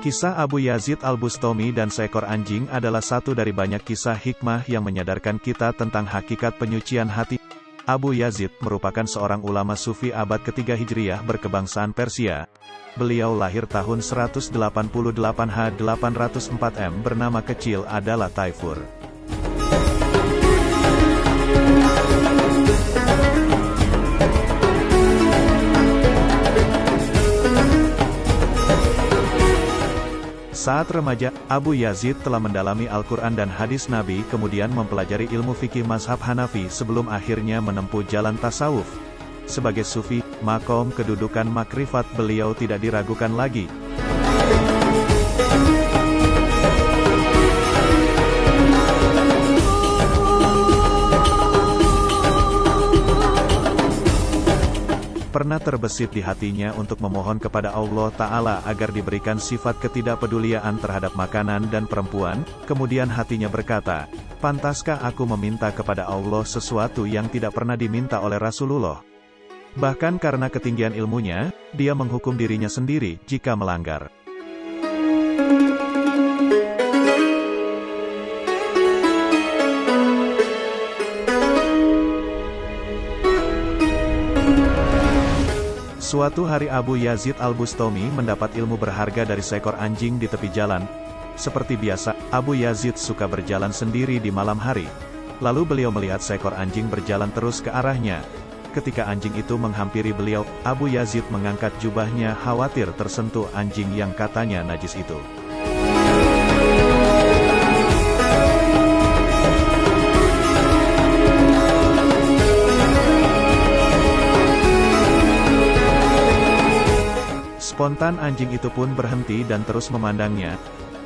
Kisah Abu Yazid Al-Bustami dan seekor anjing adalah satu dari banyak kisah hikmah yang menyadarkan kita tentang hakikat penyucian hati. Abu Yazid merupakan seorang ulama sufi abad ketiga Hijriah berkebangsaan Persia. Beliau lahir tahun 188 H804 M, bernama kecil adalah Taifur. Saat remaja, Abu Yazid telah mendalami Al-Quran dan hadis Nabi, kemudian mempelajari ilmu fikih mazhab Hanafi sebelum akhirnya menempuh jalan tasawuf. Sebagai sufi, makom kedudukan makrifat beliau tidak diragukan lagi. Pernah terbesit di hatinya untuk memohon kepada Allah Ta'ala agar diberikan sifat ketidakpedulian terhadap makanan dan perempuan, kemudian hatinya berkata, pantaskah aku meminta kepada Allah sesuatu yang tidak pernah diminta oleh Rasulullah? Bahkan karena ketinggian ilmunya, dia menghukum dirinya sendiri jika melanggar. Suatu hari Abu Yazid Al-Bustami mendapat ilmu berharga dari seekor anjing di tepi jalan. Seperti biasa, Abu Yazid suka berjalan sendiri di malam hari. Lalu beliau melihat seekor anjing berjalan terus ke arahnya. Ketika anjing itu menghampiri beliau, Abu Yazid mengangkat jubahnya khawatir tersentuh anjing yang katanya najis itu. Spontan anjing itu pun berhenti dan terus memandangnya.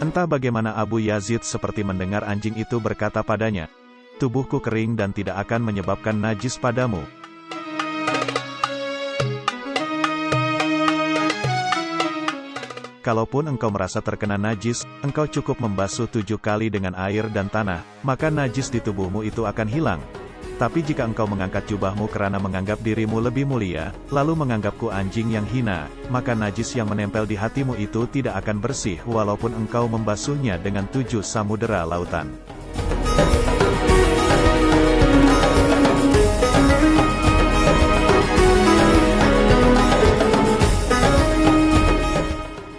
Entah bagaimana Abu Yazid seperti mendengar anjing itu berkata padanya, tubuhku kering dan tidak akan menyebabkan najis padamu. Kalaupun engkau merasa terkena najis, engkau cukup membasuh 7 kali dengan air dan tanah, maka najis di tubuhmu itu akan hilang. Tapi jika engkau mengangkat jubahmu karena menganggap dirimu lebih mulia, lalu menganggapku anjing yang hina, maka najis yang menempel di hatimu itu tidak akan bersih walaupun engkau membasuhnya dengan 7 samudera lautan.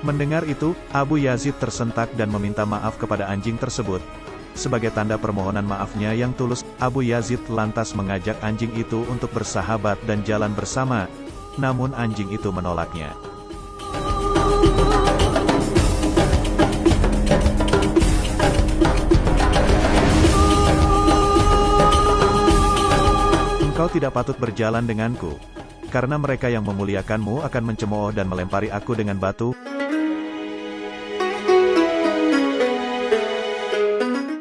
Mendengar itu, Abu Yazid tersentak dan meminta maaf kepada anjing tersebut. Sebagai tanda permohonan maafnya yang tulus, Abu Yazid lantas mengajak anjing itu untuk bersahabat dan jalan bersama. Namun anjing itu menolaknya. Engkau tidak patut berjalan denganku, karena mereka yang memuliakanmu akan mencemooh dan melempari aku dengan batu.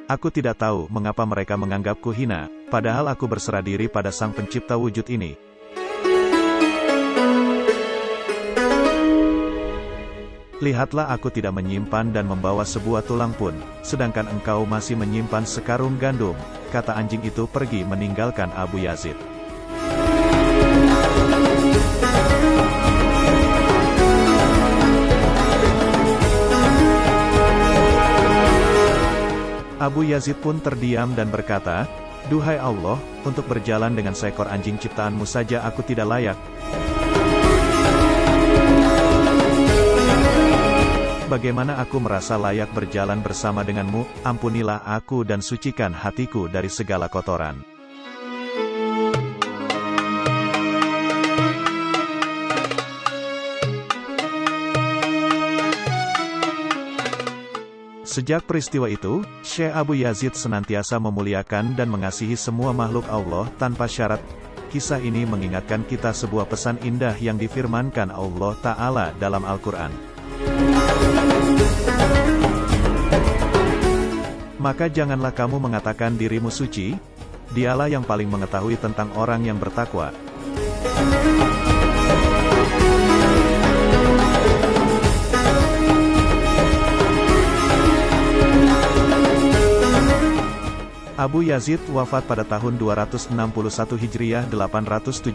Aku tidak tahu mengapa mereka menganggapku hina, padahal aku berserah diri pada Sang Pencipta wujud ini. Lihatlah, aku tidak menyimpan dan membawa sebuah tulang pun, sedangkan engkau masih menyimpan sekarung gandum. Kata anjing itu pergi meninggalkan Abu Yazid. Abu Yazid pun terdiam dan berkata, duhai Allah, untuk berjalan dengan seekor anjing ciptaanmu saja aku tidak layak. Bagaimana aku merasa layak berjalan bersama denganmu? Ampunilah aku dan sucikan hatiku dari segala kotoran. Sejak peristiwa itu, Syekh Abu Yazid senantiasa memuliakan dan mengasihi semua makhluk Allah tanpa syarat. Kisah ini mengingatkan kita sebuah pesan indah yang difirmankan Allah Ta'ala dalam Al-Quran. Maka janganlah kamu mengatakan dirimu suci, Dialah yang paling mengetahui tentang orang yang bertakwa. Abu Yazid wafat pada tahun 261 Hijriah 875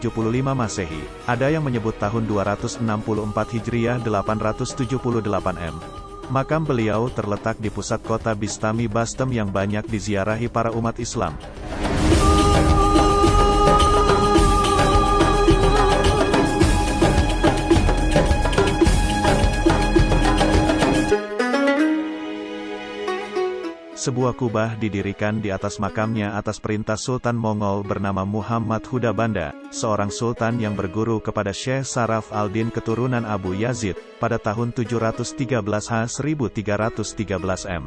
Masehi. Ada yang menyebut tahun 264 Hijriah 878 M. Makam beliau terletak di pusat kota Bistami Bastem yang banyak diziarahi para umat Islam. Sebuah kubah didirikan di atas makamnya atas perintah Sultan Mongol bernama Muhammad Hudabanda, seorang sultan yang berguru kepada Syekh Saraf al-Din keturunan Abu Yazid, pada tahun 713 H 1313 M.